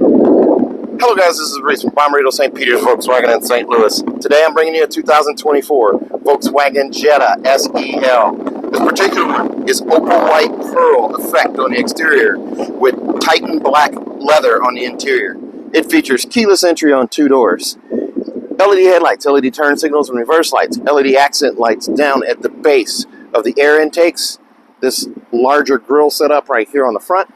Hello guys, this is Reese from Bommarito St. Peter's Volkswagen in St. Louis. Today I'm bringing you a 2024 Volkswagen Jetta SEL. This particular one is opal white pearl effect on the exterior with Titan black leather on the interior. It features keyless entry on 2 doors, LED headlights, LED turn signals and reverse lights, LED accent lights down at the base of the air intakes, this larger grille setup right here on the front,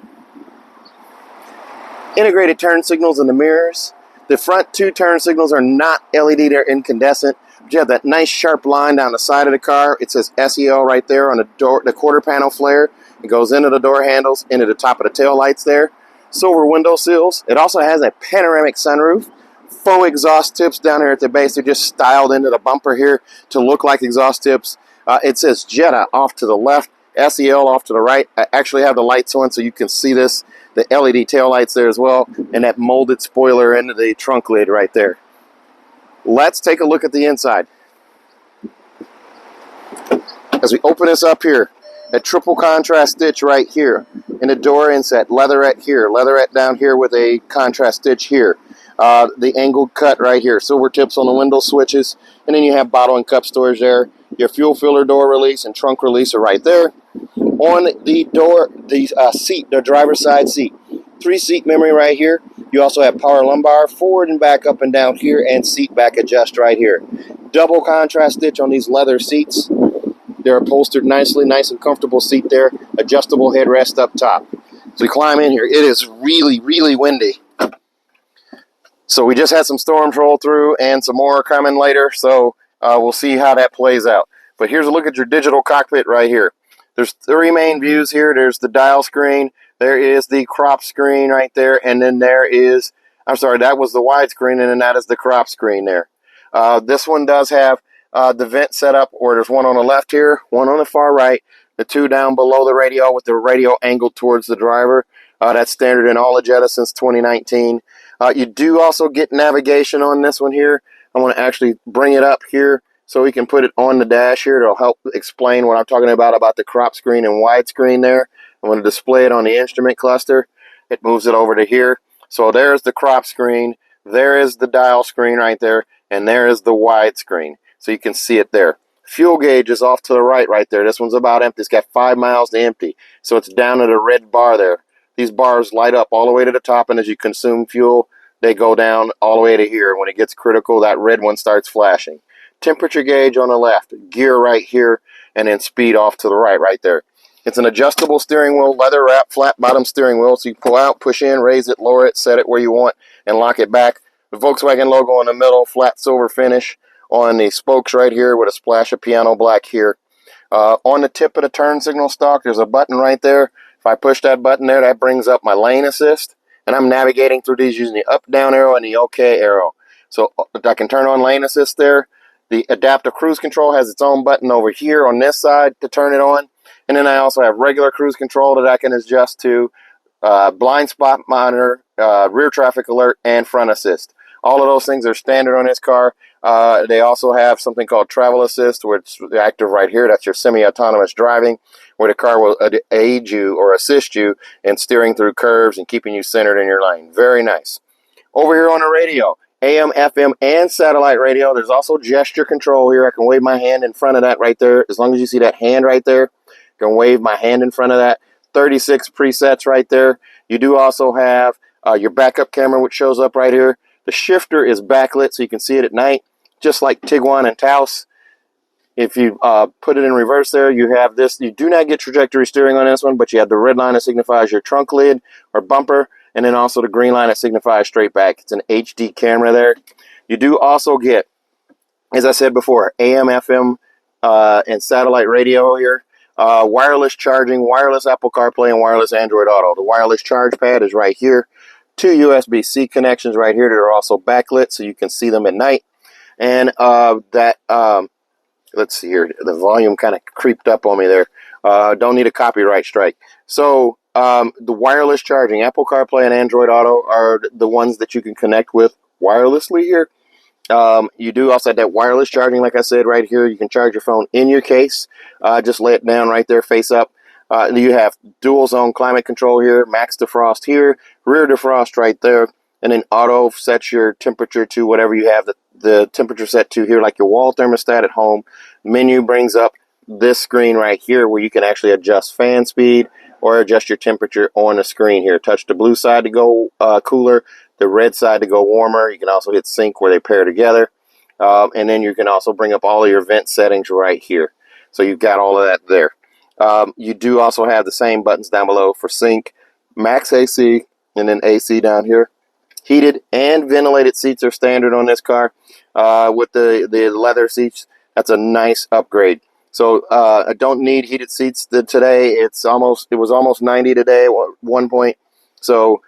integrated turn signals in the mirrors. The front 2 turn signals are not LED, they're incandescent. But you have that nice sharp line down the side of the car. It says SEL right there on the door, the quarter panel flare. It goes into the door handles, into the top of the tail lights there. Silver window sills. It also has a panoramic sunroof. Faux exhaust tips down here at the base. They're just styled into the bumper here to look like exhaust tips. It says Jetta off to the left, SEL off to the right. I actually have the lights on so you can see this. The LED tail lights there as well, and that molded spoiler into the trunk lid right there. Let's take a look at the inside. As we open this up here, that triple contrast stitch right here, in the door inset, leatherette here, leatherette down here with a contrast stitch here. The angled cut right here, silver tips on the window switches, and then you have bottle and cup storage there. Your fuel filler door release and trunk release are right there. On the door, the seat, the driver's side seat, 3-seat memory right here. You also have power lumbar, forward and back, up and down here, and seat back adjust right here. Double contrast stitch on these leather seats. They're upholstered nicely, nice and comfortable seat there. Adjustable headrest up top. So we climb in here. It is really, really windy. So we just had some storms roll through and some more coming later. So we'll see how that plays out. But here's a look at your digital cockpit right here. There's 3 main views here. There's the dial screen. There is the crop screen right there. And then there is, I'm sorry, that was the wide screen. And then that is the crop screen there. This one does have the vent set up, or there's one on the left here, one on the far right, the 2 down below the radio with the radio angled towards the driver. That's standard in all the Jetta since 2019. You do also get navigation on this one here. I want to actually bring it up here so we can put it on the dash here. It'll help explain what I'm talking about the crop screen and widescreen there. I'm going to display it on the instrument cluster. It moves it over to here. So there's the crop screen. There is the dial screen right there. And there is the widescreen. So you can see it there. Fuel gauge is off to the right there. This one's about empty. It's got 5 miles to empty. So it's down at a red bar there. These bars light up all the way to the top, and as you consume fuel, they go down all the way to here. When it gets critical, that red one starts flashing. Temperature gauge on the left, gear right here, and then speed off to the right there. It's an adjustable steering wheel, leather wrap, flat bottom steering wheel, so you pull out, push in, raise it, lower it, set it where you want, and lock it back. The Volkswagen logo in the middle, flat silver finish on the spokes right here with a splash of piano black here. On the tip of the turn signal stalk, there's a button right there. If I push that button there, that brings up my lane assist, and I'm navigating through these using the up-down arrow and the OK arrow. So I can turn on lane assist there. The adaptive cruise control has its own button over here on this side to turn it on. And then I also have regular cruise control that I can adjust to, blind spot monitor, rear traffic alert, and front assist. All of those things are standard on this car. They also have something called travel assist, where it's active right here. That's your semi-autonomous driving, where the car will aid you or assist you in steering through curves and keeping you centered in your lane. Very nice. Over here on the radio, AM, FM, and satellite radio. There's also gesture control here. I can wave my hand in front of that right there. As long as you see that hand right there, I can wave my hand in front of that. 36 presets right there. You do also have your backup camera, which shows up right here. The shifter is backlit, so you can see it at night, just like Tiguan and Taos. If you put it in reverse there, you have this. You do not get trajectory steering on this one, but you have the red line that signifies your trunk lid or bumper, and then also the green line that signifies straight back. It's an HD camera there. You do also get, as I said before, AM, FM, and satellite radio here. Wireless charging, wireless Apple CarPlay, and wireless Android Auto. The wireless charge pad is right here. 2 USB-C connections right here that are also backlit, so you can see them at night. And let's see here. The volume kind of creeped up on me there. Don't need a copyright strike. So the wireless charging, Apple CarPlay and Android Auto are the ones that you can connect with wirelessly here. You do also have that wireless charging, like I said, right here. You can charge your phone in your case. Just lay it down right there, face up. You have dual zone climate control here, max defrost here, rear defrost right there, and then auto sets your temperature to whatever you have the temperature set to here, like your wall thermostat at home. Menu brings up this screen right here where you can actually adjust fan speed or adjust your temperature on the screen here. Touch the blue side to go cooler, the red side to go warmer. You can also hit sync where they pair together. And then you can also bring up all of your vent settings right here. So you've got all of that there. You do also have the same buttons down below for sync, max AC, and then AC down here. Heated and ventilated seats are standard on this car. With the leather seats, that's a nice upgrade. So I don't need heated seats today. It was almost 90 today at one point. So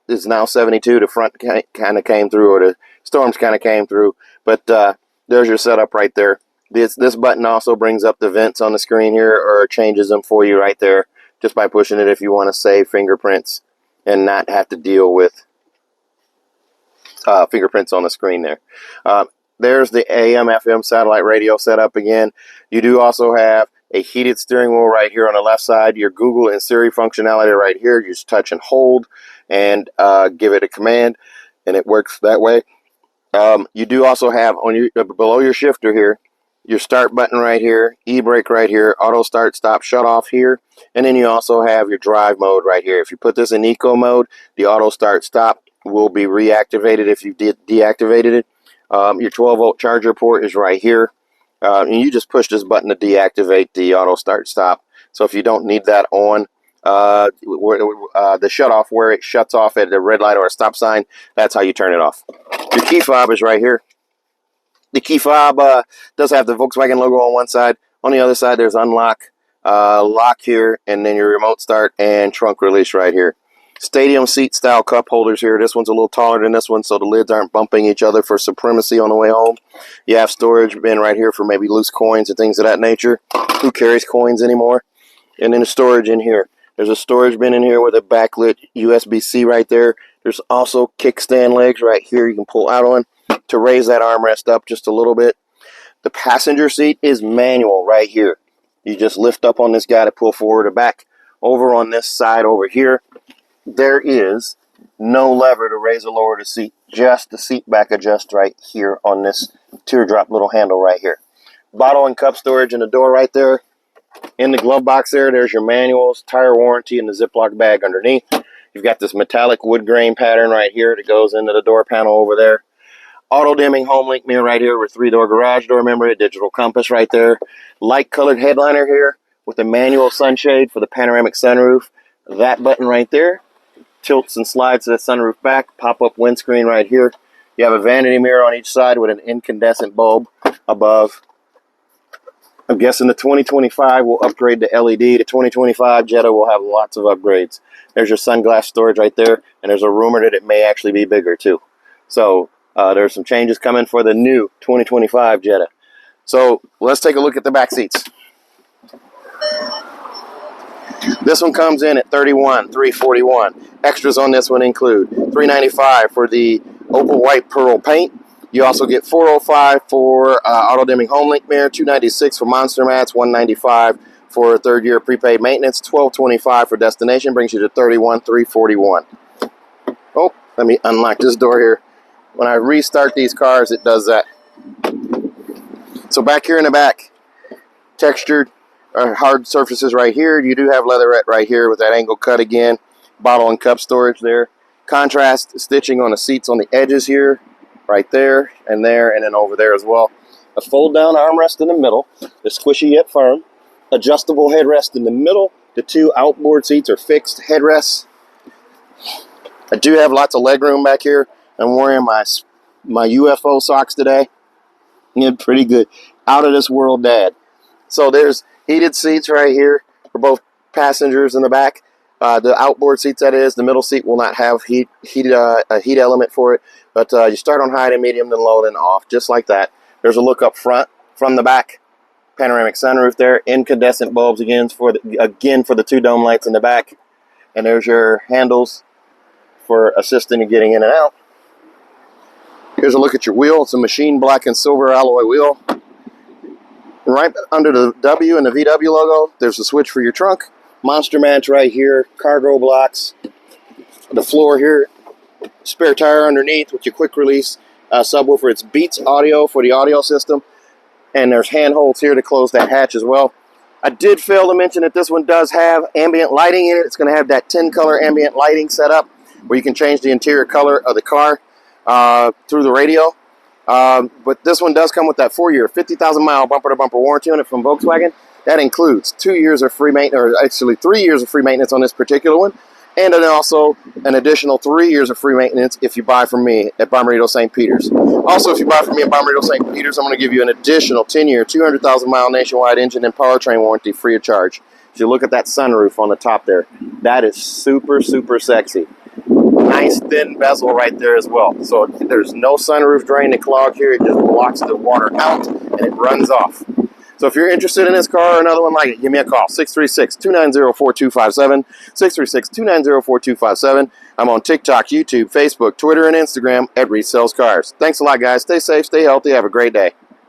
it's now 72. The front kind of came through, or the storms kind of came through. But there's your setup right there. This button also brings up the vents on the screen here, or changes them for you right there, just by pushing it if you want to save fingerprints and not have to deal with fingerprints on the screen there. There's the AM FM satellite radio setup again. You do also have a heated steering wheel right here on the left side. Your Google and Siri functionality right here. You just touch and hold and give it a command, and it works that way. You do also have on your below your shifter here, your start button right here, e-brake right here, auto start, stop, shut off here, and then you also have your drive mode right here. If you put this in eco mode, the auto start, stop will be reactivated if you deactivated it. Your 12-volt charger port is right here, and you just push this button to deactivate the auto start, stop. So if you don't need that on, the shut off where it shuts off at a red light or a stop sign, that's how you turn it off. Your key fob is right here. The key fob does have the Volkswagen logo on one side. On the other side, there's unlock, lock here, and then your remote start and trunk release right here. Stadium seat style cup holders here. This one's a little taller than this one, so the lids aren't bumping each other for supremacy on the way home. You have storage bin right here for maybe loose coins and things of that nature. Who carries coins anymore? And then the storage in here. There's a storage bin in here with a backlit USB-C right there. There's also kickstand legs right here you can pull out on to raise that armrest up just a little bit. The passenger seat is manual right here. You just lift up on this guy to pull forward or back. Over on this side over here, there is no lever to raise or lower the seat. Just the seat back adjust right here on this teardrop little handle right here. Bottle and cup storage in the door right there. In the glove box there's your manuals, tire warranty, and the Ziploc bag underneath. You've got this metallic wood grain pattern right here that goes into the door panel over there. Auto dimming home link mirror right here with 3-door garage door memory, a digital compass right there. Light colored headliner here with a manual sunshade for the panoramic sunroof. That button right there tilts and slides the sunroof back. Pop-up windscreen right here. You have a vanity mirror on each side with an incandescent bulb above. I'm guessing the 2025 will upgrade to LED. The 2025 Jetta will have lots of upgrades. There's your sunglass storage right there, and there's a rumor that it may actually be bigger too. So there's some changes coming for the new 2025 Jetta. So let's take a look at the back seats. This one comes in at $31,341. Extras on this one include $395 for the Opal white pearl paint. You also get $405 for auto dimming home link mirror, $296 for monster mats, $195 for third-year prepaid maintenance, $1225 for destination, brings you to $31,341. Oh, let me unlock this door here. When I restart these cars, it does that. So back here in the back, textured hard surfaces right here. You do have leatherette right here with that angle cut again. Bottle and cup storage there. Contrast stitching on the seats on the edges here. Right there, and then over there as well. A fold-down armrest in the middle. They're squishy yet firm. Adjustable headrest in the middle. The two outboard seats are fixed headrests. I do have lots of leg room back here. I'm wearing my UFO socks today. Yeah, pretty good. Out of this world dad. So there's heated seats right here for both passengers in the back. The outboard seats, that is, the middle seat will not have a heat element for it. But you start on high to medium, then low, then off, just like that. There's a look up front from the back. Panoramic sunroof there. Incandescent bulbs again for the two dome lights in the back. And there's your handles for assisting in getting in and out. Here's a look at your wheel. It's a machine black and silver alloy wheel. And right under the W and the VW logo, there's a switch for your trunk. Monster mats right here. Cargo blocks. the floor here, spare tire underneath with your quick release subwoofer. It's Beats audio for the audio system, and there's handholds here to close that hatch as well. I did fail to mention that this one does have ambient lighting in it. It's going to have that 10-color ambient lighting set up where you can change the interior color of the car through the radio. But this one does come with that 4-year, 50,000-mile bumper-to-bumper warranty on it from Volkswagen. That includes 2 years of free maintenance, or actually 3 years of free maintenance on this particular one, and then also an additional 3 years of free maintenance if you buy from me at Bommarito St. Peter's. Also, if you buy from me at Bommarito St. Peter's, I'm going to give you an additional 10-year, 200,000-mile nationwide engine and powertrain warranty free of charge. If you look at that sunroof on the top there, that is super, super sexy. Nice thin bezel right there as well. So there's no sunroof drain to clog here. It just blocks the water out and it runs off. So if you're interested in this car or another one like it, give me a call. 636-290-4257. 636-290-4257. I'm on TikTok, YouTube, Facebook, Twitter, and Instagram at Reese Sells Cars. Thanks a lot, guys. Stay safe, stay healthy. Have a great day.